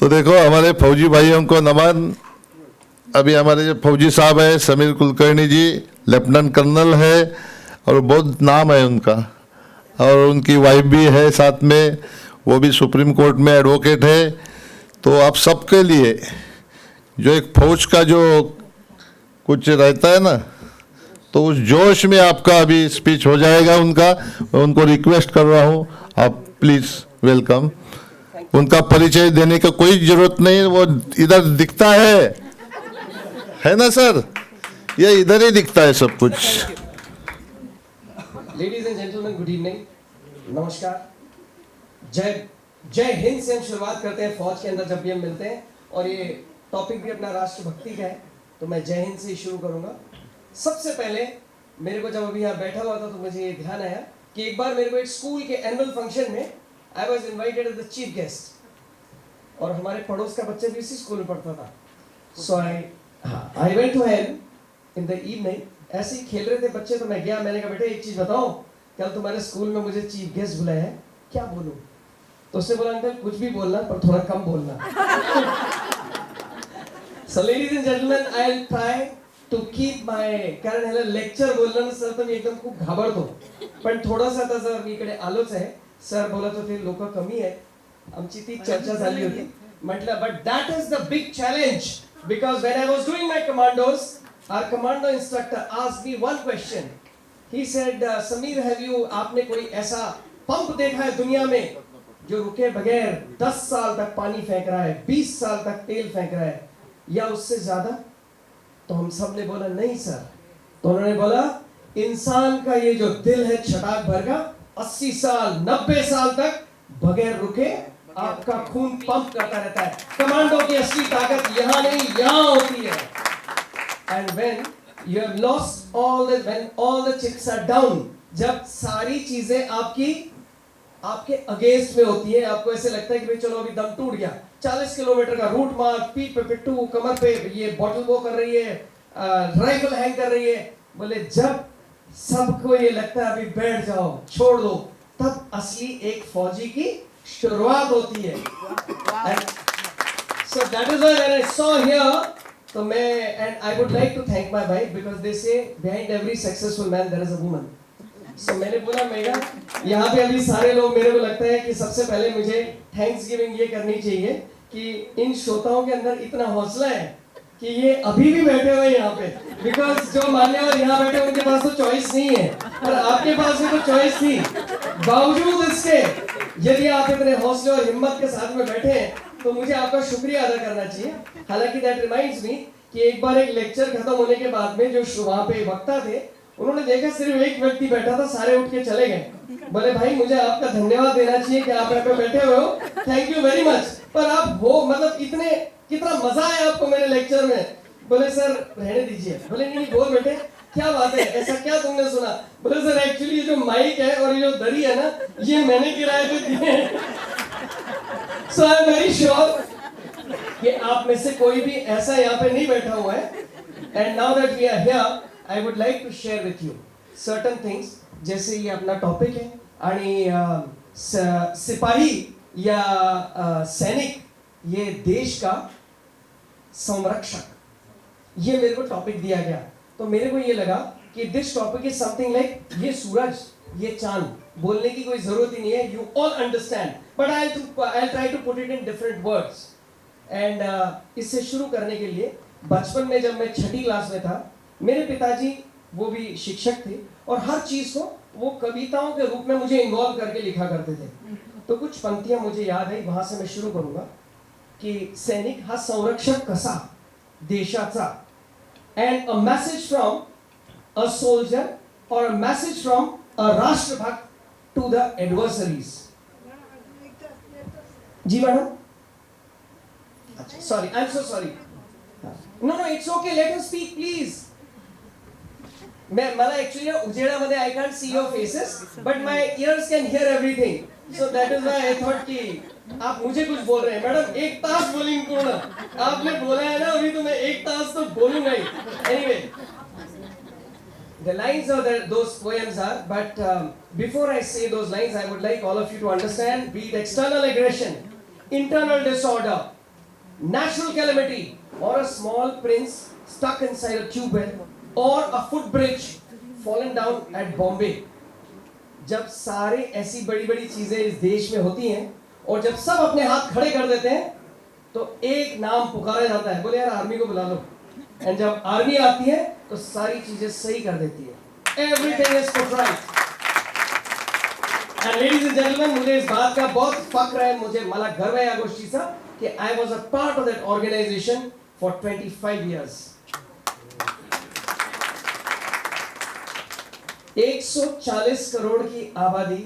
तो देखो हमारे फौजी भाइयों को नमन। अभी हमारे जो फौजी साहब है समीर कुलकर्णी जी, लेफ्टिनेंट कर्नल है और बहुत नाम है उनका, और उनकी वाइफ भी है साथ में, वो भी सुप्रीम कोर्ट में एडवोकेट है। तो आप सबके लिए जो एक फौज का जो कुछ रहता है ना, तो उस जोश में आपका अभी स्पीच हो जाएगा उनका। मैं उनको रिक्वेस्ट कर रहा हूँ, आप प्लीज़ वेलकम। उनका परिचय देने का कोई जरूरत नहीं, वो इधर दिखता है ना सर, ये इधर ही दिखता है सब कुछ। Ladies and gentleman, good evening, नमस्कार, जय जय हिंद से हम शुरुआत करते हैं फौज के अंदर जब भी हम मिलते हैं, और ये टॉपिक भी अपना राष्ट्रभक्ति का है, तो मैं जय हिंद से ही शुरू करूंगा। सबसे पहले मेरे को जब अभी यहाँ बैठा हुआ था तो मुझे ये ध्यान आया कि एक बार मेरे को एक स्कूल के एनुअल फंक्शन में I was invited as the chief guest, और हमारे पड़ोस का बच्चा भी इसी स्कूल में पढ़ता था। So I went to him in the evening, ऐसे ही खेल रहे थे बच्चे, तो मैं गया, मैंने कहा बेटा एक चीज बताओ, कल तुम्हारे स्कूल में मुझे चीफ गेस्ट बुलाया है, क्या बोलूं? तो उसने बोला अंकल कुछ भी बोलना पर थोड़ा कम बोलना। So ladies and gentlemen, I'll try to keep my कारण ह्याला लेक्चर बोलणं सर तर मी एकदम खूप घाबरतो, पण थोडासा आता जर मी इकडे आलोच आहे, सर बोलत होते लोक कमी आहे, आमची ती चर्चा झाली होती, म्हटलं but that is the big challenge, because when I was doing my commandos, our commando instructor asked me one question, he said Sameer have you, आपने कोई ऐसा पंप देखा है दुनिया में जो रुके बगैर 10 साल तक पानी फेंक रहा है, 20 साल तक तेल फेंक रहा है, या उससे ज्यादा? तो हम सब ने बोला नहीं सर। तो उन्होंने बोला इंसान का ये जो दिल है छटाक भर का, 80 साल 90 साल तक बगैर रुके आपका खून पंप करता रहता है। कमांडो की असली ताकत यहाँ नहीं, यहाँ होती है। And when you have lost all the, when all the chips are down, जब सारी चीजें आपके अगेंस्ट में होती है, आपको ऐसे लगता है कि भाई चलो अभी दम टूट गया, 40 किलोमीटर का रूट मार्च, पीठ पे पिट्टू, कमर पे ये बॉटल वो कर रही है, राइफल हैंग कर रही है, बोले जब सबको ये लगता है अभी बैठ जाओ छोड़ दो, तब असली एक फौजी की शुरुआत होती है। So that is why when I saw here, तो मैं, and I would like to thank my wife because they say behind every successful man there is a woman. So मैंने बोला मेगा, यहाँ पे अभी सारे लोग, मेरे को लगता है कि सबसे पहले मुझे थैंक्स गिविंग ये करनी चाहिए कि इन श्रोताओं के अंदर इतना हौसला है कि ये अभी भी बैठे हुए यहाँ पे, बिकॉज जो मान्यवर यहाँ बैठे उनके पास तो चॉइस नहीं है, पर आपके पास भी तो चॉइस थी। बावजूद इसके यदि आप इतने हौसले और हिम्मत के साथ में बैठे हैं तो मुझे आपका शुक्रिया अदा करना चाहिए। हालांकि दैट रिमाइंड्स मी कि एक बार एक लेक्चर खत्म होने के बाद में जो वहाँ पे वक्ता थे, उन्होंने देखा सिर्फ एक व्यक्ति बैठा था, सारे उठ के चले गए, बोले भाई मुझे आपका धन्यवाद देना चाहिए कि आप यहाँ पे बैठे हुए हो, थैंक यू वेरी मच, पर आप वो मतलब कितना मजा आया आपको मेरे लेक्चर में। बोले सर रहने दीजिए, बोले नहीं बोल बेटे क्या बात है, ऐसा क्या तुमने सुना? बोले सर एक्चुअली ये जो माइक है और ये जो दरी है ना, ये मैंने किराए पे दिए हैं। सो आई एम वेरी श्योर कि आप में से कोई भी ऐसा यहाँ पे नहीं बैठा हुआ है। And now that we are here, I would like to share with you certain things, जैसे ये अपना टॉपिक है, आणि सिपाही या सैनिक, ये देश का संरक्षक, ये मेरे को टॉपिक दिया गया, तो मेरे को ये लगा कि this topic is something like ये सूरज, ये चांद, बोलने की कोई जरूरत ही नहीं है, you all understand, but I try to put it in different words. And इससे शुरू करने के लिए, बचपन में जब मैं 6ठी क्लास में था, मेरे पिताजी वो भी शिक्षक थे और हर चीज को वो कविताओं के रूप में मुझे इन्वॉल्व करके लिखा करते थे। तो कुछ पंक्तियां मुझे याद आई, वहां से मैं शुरू करूंगा कि सैनिक हा संरक्षक कसा देशाचा, and a message from a soldier और अ मैसेज फ्रॉम अ राष्ट्रभक्त टू द एडवर्सरीज। जी मैडम, अच्छा sorry, I am so sorry, no it's okay, let us speak please. मला एक्चुअली उजेडामध्ये I can't see your faces but my ears can hear everything, so that is why I thought कि आप मुझे कुछ बोल रहे हैं। मैडम 1 तास बोलेंगे पूर्ण, आपने बोला है ना अभी, तो मैं 1 तास तो बोलूंगा ही। Anyway, the lines of those poems are, but before I say those lines, I would like all of you to understand, be it external aggression, internal disorder, natural calamity, or a small prince stuck inside a tube well, or a footbridge fallen down at Bombay. जब सारे ऐसी बड़ी बड़ी चीजें इस देश में होती हैं और जब सब अपने हाथ खड़े कर देते हैं तो एक नाम पुकारा जाता है, बोले यार आर्मी को बुला लो, एंड जब आर्मी आती है तो सारी चीजें सही कर देती है. Everything is put right. And ladies and gentleman, मुझे इस बात का बहुत फक्र है, मुझे मला गर्व है या गोष्टीचा कि I was a part of that organisation for 25 years. 140 crore की आबादी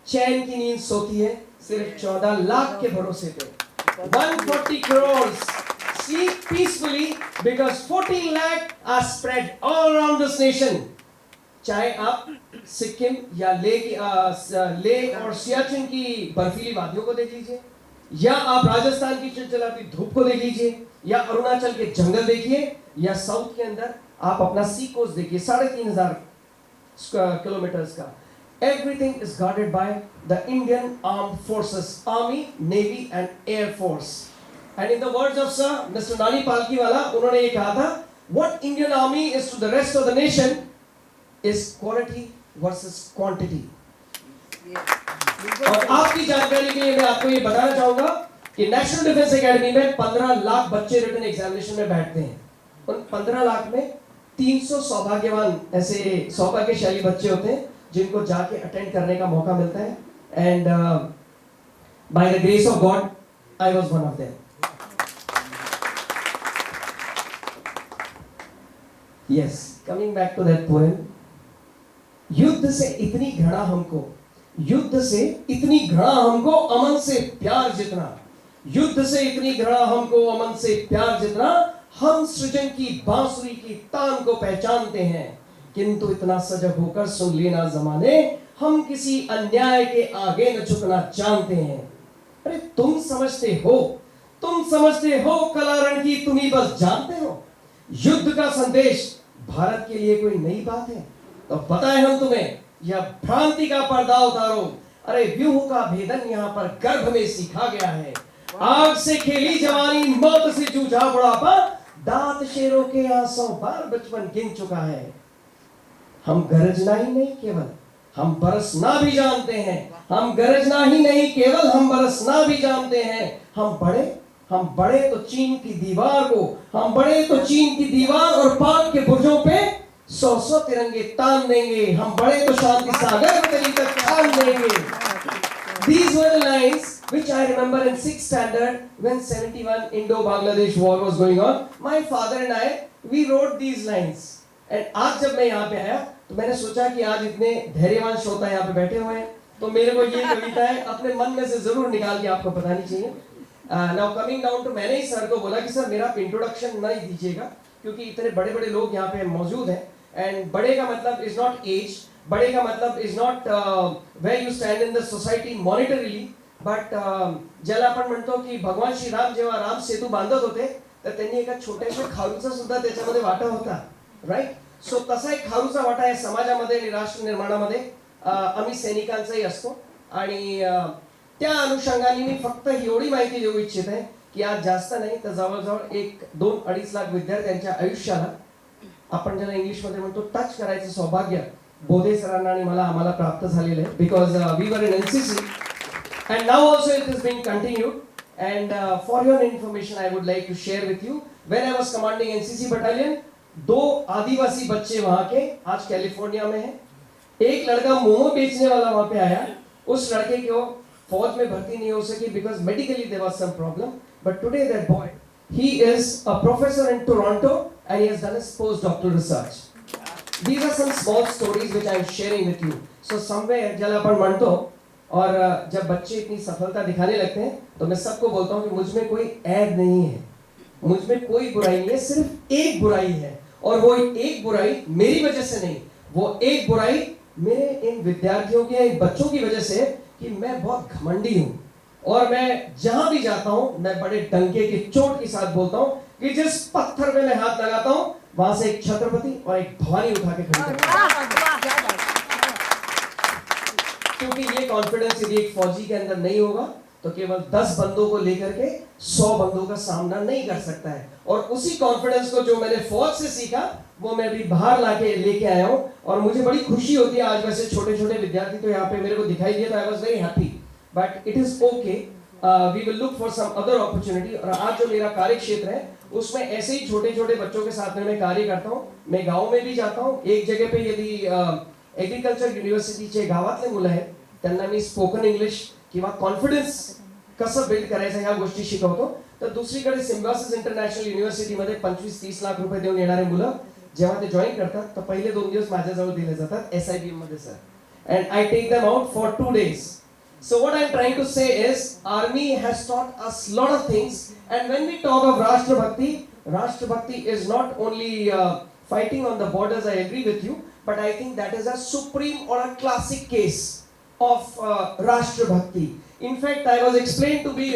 चैन की नींद सोती है सिर्फ 14 लाख के भरोसे पे. 140 crores sleep peacefully because 14 lakh are spread all around this nation. चाहे आप सिक्किम या लेह और सियाचिन की बर्फीली वादियों को देख लीजिए, या आप राजस्थान की चिलचिलाती धूप को देख लीजिए, या अरुणाचल के जंगल देखिए, या साउथ के अंदर आप अपना सी कोस्ट देखिए 3,500 किलोमीटर्स का. Everything is guarded by the Indian Armed Forces, Army, Navy and Air Force. And in the words of Sir Mr. Nani Palkiwala, उन्होंने ये कहा था, what Indian Army is to the rest of the nation is quality versus quantity. और आपकी जानकारी के लिए मैं आपको ये बताना चाहूंगा कि नेशनल डिफेंस एकेडमी में 15 लाख बच्चे रिटन एग्जामिनेशन में बैठते हैं. उन 15 लाख में 300 सौभाग्यवान ऐसे सौभाग्यशाली बच्चे होते हैं जिनको जाके अटेंड करने का मौका मिलता है. And by the grace of God I was one of them. Yes, coming back to that poem. युद्ध से इतनी घृणा हमको, युद्ध से इतनी घृणा हमको, अमन से प्यार जितना. युद्ध से इतनी घृणा हमको, अमन से प्यार जितना. हम सृजन की बांसुरी की तान को पहचानते हैं, किंतु इतना सजग होकर सुन लेना जमाने, हम किसी अन्याय के आगे न झुकना जानते हैं. अरे तुम समझते हो कलारण की तुम ही बस जानते हो. युद्ध का संदेश भारत के लिए कोई नई बात है तो बताएं हम तुम्हें, यह भ्रांति का पर्दा उतारो. अरे व्यूह का भेदन यहाँ पर गर्भ में सीखा गया है. आग से खेली जवानी, मौत से जूझा बुढ़ापा, दांत शेरों के यहाँ 100 बार बचपन गिन चुका है. हम गरजना ही नहीं केवल हम बरसना भी जानते हैं. हम गरजना ही नहीं केवल हम बरसना भी जानते हैं. हम बड़े तो चीन की दीवार को, हम बड़े तो चीन की दीवार और पाक के बुर्जों पे 100 तिरंगे तान देंगे. हम बड़े तो शांति सागर तली तक तान देंगे. These were the lines which I remember in 6th standard when 71 Indo-Bangladesh war was going on. My father and I, we wrote these lines. And आज जब मैं यहाँ पे आया तो मैंने सोचा कि आज इतने धैर्यवान श्रोता यहाँ पे बैठे हुए हैं तो मेरे को ये कविताएं अपने मन में से जरूर निकाल के आपको बतानी चाहिए. नाउ कमिंग डाउन टू, मैंने ही सर को बोला कि सर मेरा इंट्रोडक्शन नहीं दीजिएगा क्योंकि इतने बड़े बड़े लोग यहाँ पे मौजूद हैं. एंड बड़े का मतलब इज नॉट एज, बड़े का मतलब is not where you stand in the society monetarily, but ज्याला आपण म्हणतो की भगवान श्रीराम जेव्हा राम सेतू बांधत होते तर त्यांनी एका छोट्याशा खारूचा सुद्धा त्याच्यामध्ये वाटा होता. राईट. सो तसा एक खारूचा वाटा आहे समाजामध्ये आणि राष्ट्र निर्माणामध्ये आम्ही सैनिकांचाही असतो. आणि त्या अनुषंगाने मी फक्त एवढी माहिती देऊ इच्छित आहे की आज जास्त नाही तर जवळजवळ 1-2-2.5 लाख विद्यार्थ्यांच्या आयुष्याला आपण ज्याला इंग्लिश मध्ये म्हणतो टच करायचं सौभाग्य बोधे सरांना आणि आम्हाला प्राप्त झालेलं आहे. Because we were in NCC and now also it is being continued. And for your information I would like to share with you, when I was commanding NCC battalion, 2 आदिवासी बच्चे वहां के आज कैलिफोर्निया में हैं. एक लड़का मोमो बेचने वाला वहां पे आया. उस लड़के को फौज में भर्ती नहीं हो सकी because medically there was some problem, but today that boy, he is a professor in Toronto and he has done his postdoctoral research. These are some small stories which I am sharing with you. So somewhere जब अपन मानतो और जब बच्चे इतनी सफलता दिखाने लगते हैं तो मैं सबको बोलता हूँ कि मुझ में कोई ऐब नहीं है, मुझ में कोई बुराई नहीं है, सिर्फ एक बुराई है. और वो एक बुराई मेरी वजह से नहीं, वो एक बुराई मेरे इन विद्यार्थियों के इन बच्चों की वजह से कि मैं बहुत घमंडी हूँ. और मैं जहां भी जाता हूँ मैं बड़े डंके की चोट के साथ बोलता हूँ कि जिस पत्थर पे मैं हाथ लगाता हूँ वहां से एक छत्रपति और एक भवानी उठा के खड़ी करता हूं. क्योंकि ये कॉन्फिडेंस यदि एक फौजी के अंदर नहीं होगा तो केवल 10 बंदों को लेकर के 100 बंदों का सामना नहीं कर सकता है। और उसी कॉन्फिडेंस को जो मैंने फौज से सीखा वो मैं अभी बाहर लाके लेके आया हूँ और मुझे बड़ी खुशी होती है। आज वैसे छोटे छोटे विद्यार्थी तो यहाँ पे मेरे को दिखाई दिया, तो I was very happy, but it is okay, we will look for some other opportunity. और आज जो मेरा कार्य क्षेत्र है उसमें ऐसे ही छोटे छोटे बच्चों के साथ में मैं कार्य करता हूँ। मैं गाँव में भी जाता हूँ। एक जगह पे यदि एग्रीकल्चर युनिव्हर्सिटीचे गावातले मुलं आहेत त्यांना मी स्पोकन इंग्लिश किंवा कॉन्फिडन्स कसं बिल्ड करायचं ह्या गोष्टी शिकवतो, तर दुसरीकडे सिम्बायोसिस इंटरनॅशनल युनिव्हर्सिटीमध्ये 25-30 लाख रुपये देऊन येणारे मुलं जेव्हा ते जॉईन करतात तर पहिले 2 दिवस माझ्याजवळ दिले जातात SIBM मध्ये sir, and I take them out for 2 days. So what I'm trying to say is army has taught us lot of things, and when we talk of Rashtra Bhakti is not only fighting on the borders, I agree with you, but I think that is a supreme or a classic case of Rashtra Bhakti. In fact, I was explained to be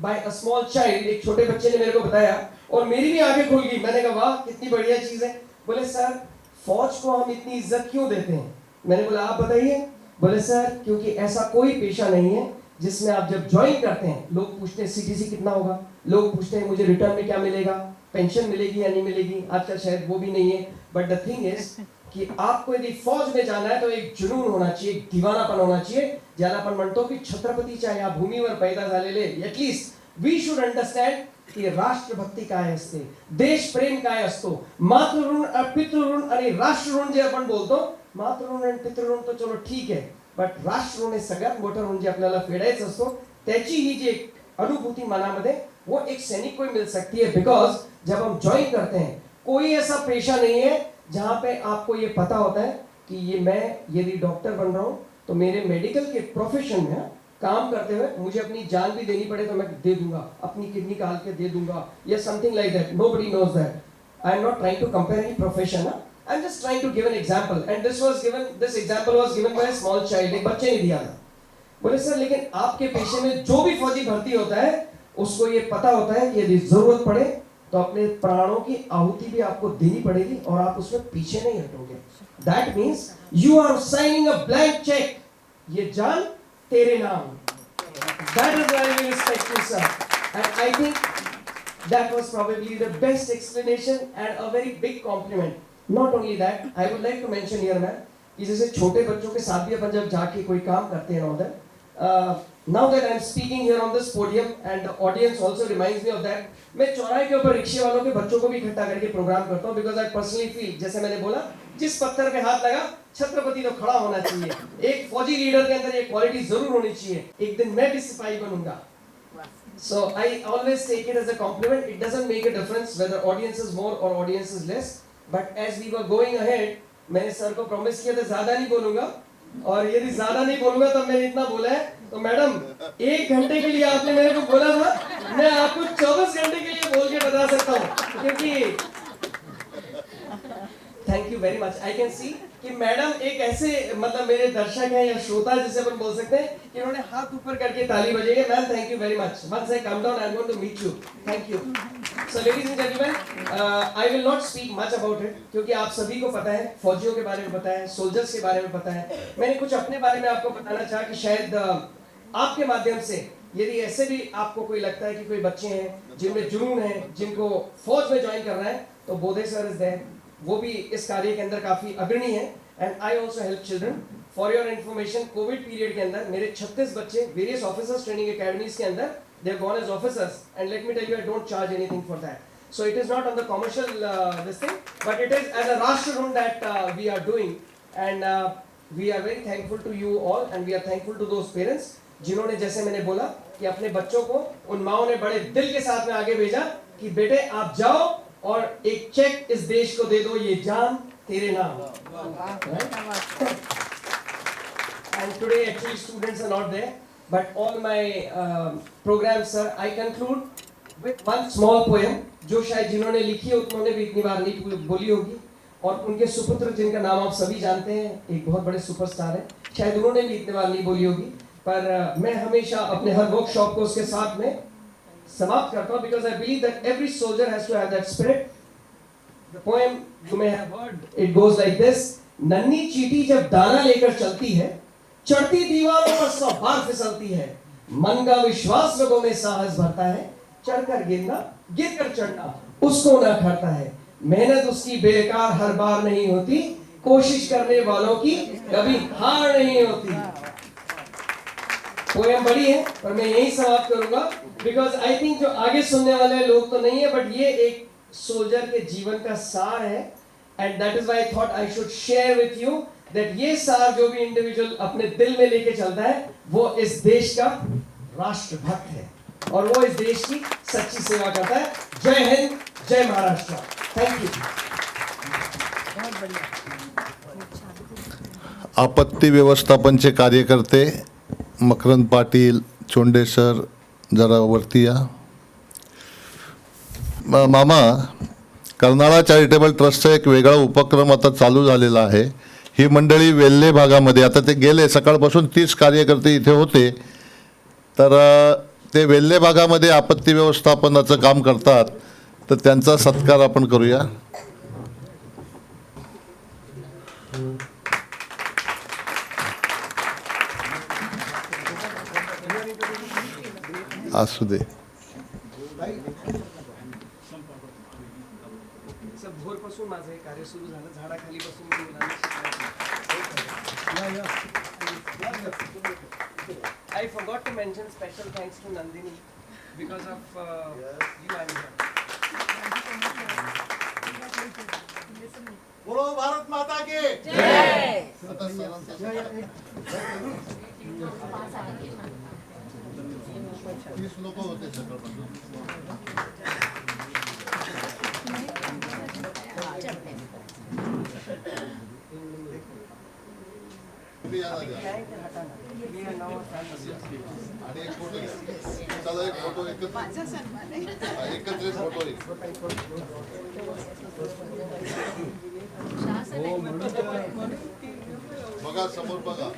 by a small child, एक छोटे बच्चे ने मेरे को बताया और मेरी भी आंखें खुल गई। मैंने कहा वाह कितनी बढ़िया चीज है। बोले सर फौज को हम इतनी इज्जत क्यों देते हैं? मैंने बोला आप बताइए। बोले सर क्योंकि ऐसा कोई पेशा नहीं है जिसमें आप जब ज्वाइन करते हैं लोग पूछते हैं CTC कितना होगा, लोग पूछते हैं मुझे रिटर्न में क्या मिलेगा, पेंशन मिलेगी या नहीं मिलेगी, आजकल शायद वो भी नहीं है। बट द थिंग इज कि आपको यदि फौज में जाना है तो एक जुनून होना चाहिए, एक दीवानापन होना चाहिए, ज्यादा आपण म्हणतो की छत्रपतीच्या या भूमीवर पैदा झालेले एटलीस्ट वी शुड अंडरस्टँड की राष्ट्रभक्ती काय असते, देशप्रेम काय असतो, मातृऋण पितृऋण आणि राष्ट्रऋण जे आपण बोलतो, मातृऋण आणि पितृऋण तो चलो ठीक आहे, बट राष्ट्रऋण हे सगळ्यात मोठं ऋण जे आपल्याला फेडायचं असतो त्याची ही जी एक अनुभूती मनामध्ये वो एक सैनिक को ही मिल सकती है। बिकॉज जब हम ज्वाइन करते हैं कोई ऐसा पेशा नहीं है जहां पे आपको ये पता होता है कि ये मैं यदि डॉक्टर बन रहा हूं तो मेरे मेडिकल के प्रोफेशन में काम करते हुए मुझे अपनी जान भी देनी पड़े तो मैं दे दूंगा, अपनी किडनी काल के दे दूंगा या something like that. Nobody knows that. I am not trying to compare any profession, I am just trying to give an example, and this example was given by a small child. एक बच्चे ने दिया था। बोले sir लेकिन आपके पेशे में जो भी फौजी भर्ती होता है उसको ये पता होता है कि यदि जरूरत पड़े तो अपने प्राणों की आहुति भी आपको देनी पड़ेगी और आप उसमें पीछे नहीं हटोगे। That means you are signing a blank cheque, ये जान तेरे नाम। That is why we respect you sir, and I think that was probably the best explanation and a very big compliment. Not only that, I would like to mention here man कि जैसे छोटे बच्चों के साथ भी अपन जब जाके कोई काम करते हैं उधर, now that I am speaking here on this podium and the audience also reminds me of that, मैं चौराहे के ऊपर रिक्शे वालों के बच्चों को भी इकट्ठा करके प्रोग्राम करता हूँ, because I personally feel, जैसे मैंने बोला, जिस पत्थर पे हाथ लगा छत्रपति तो खड़ा होना चाहिए। एक फौजी लीडर के अंदर ये क्वालिटी जरूर होनी चाहिए। एक दिन मैं भी सिपाही बनूंगा। So I always take it as a compliment. It doesn't make a difference whether audience is more or audience is less. But as we were going ahead, मैंने सर को प्रॉमिस किया था ज्यादा नहीं बोलूंगा, और यदि ज्यादा नहीं बोलूंगा तो मैंने इतना बोला है। तो मैडम 1 घंटे के लिए आपने मेरे को बोला था, मैं आपको 24 घंटे के लिए बोल के बता सकता हूँ, क्योंकि thank you very much. I can see कि मैडम एक ऐसे मतलब मेरे दर्शक हैं या श्रोता जिसे अपन बोल सकते हैं कि उन्होंने हाथ ऊपर करके ताली बजाई है। Ma'am thank you very much. Once I come down I am going to meet you. Thank you. So ladies and gentleman, I will not speak much about it, क्योंकि आप सभी को पता है, फौजियों के बारे में पता है, सोल्जर्स के बारे में पता है। मैंने कुछ अपने बारे में आपको बताना चाहा कि शायद आपके माध्यम से यदि ऐसे भी आपको कोई लगता है कि कोई बच्चे हैं जिनमें जुनून है, जिनको फौज में ज्वाइन करना है, तो बोधे सर इज देयर, वो भी इस कार्य के अंदर काफी अग्रणी है। And I also help children. For your information, Covid period के अंदर मेरे 36 बच्चे वेरियस ऑफिसर्स ट्रेनिंग एकेडमीज के अंदर they have gone as officers, and let me tell you, I don't charge anything for that. So it is not on the commercial this thing, but it is as a Rashtrarun that we are doing, and we are very thankful to you all, and we are thankful to those parents जिन्होंने, जैसे मैंने बोला, कि अपने बच्चों को उन माओं ने बड़े दिल के साथ में आगे भेजा कि बेटे आप जाओ और एक चेक इस देश को दे दो, ये जान तेरे नाम। And today actually students are not there, but all my programs, sir, I conclude with one small poem जो शायद जिन्होंने लिखी है उन्होंने भी इतनी बार नहीं बोली होगी, और उनके सुपुत्र जिनका नाम आप सभी जानते हैं, एक बहुत बड़े सुपरस्टार है, शायद उन्होंने भी इतनी बार नहीं बोली होगी, पर मैं हमेशा अपने हर वर्कशॉप को उसके साथ में समाप्त करता हूँ, because I believe that every soldier has to have that spirit. The poem you may have heard, it goes like this: नन्ही चींटी जब दाना लेकर चलती है, चढ़ती दीवारों पर 100 बार फिसलती है, मन का विश्वास लोगों में साहस भरता है, चढ़कर गिरना गिरकर चढ़ना उसको ना खाता है, मेहनत उसकी बेकार हर बार नहीं होती, कोशिश करने वालों की कभी हार नहीं होती। पोएम बड़ी है पर मैं यही समाप्त करूंगा बिकॉज आई थिंक जो आगे सुनने वाले लोग तो नहीं है बट ये एक सोल्जर के जीवन का सार है and that is why I thought I should share with you that ये सार जो भी इंडिविजुअल अपने दिल में लेके चलता है वो इस देश का राष्ट्रभक्त है और वो इस देश की सच्ची सेवा करता है। जय हिंद, जय महाराष्ट्र। Thank you. आपत्ती व्यवस्थापनचे कार्यकर्ते मकरंद पाटील, चोंडे सर, जरा वरती या. मामा, कर्नाळा चॅरिटेबल ट्रस्टचा एक वेगळा उपक्रम आता चालू झालेला आहे. ही मंडळी वेल्हे भागामध्ये, आता ते गेले सकाळपासून 30 कार्यकर्ते इथे होते, तर ते वेल्हे भागामध्ये आपत्ती व्यवस्थापनाचं काम करतात, तर त्यांचा सत्कार आपण करूया. असू दे. भोरपासून माझं हे कार्य सुरू झालं, झाडाखाली बसून मी मुलांना शिकवायचं. I forgot to mention special thanks to Nandini because of you and her. बोलो भारत माता की जय। 30 लोक होते सकाळपासून. आणि एक फोटो चला, एक फोटो एकत्रित फोटो बघा, समोर बघा.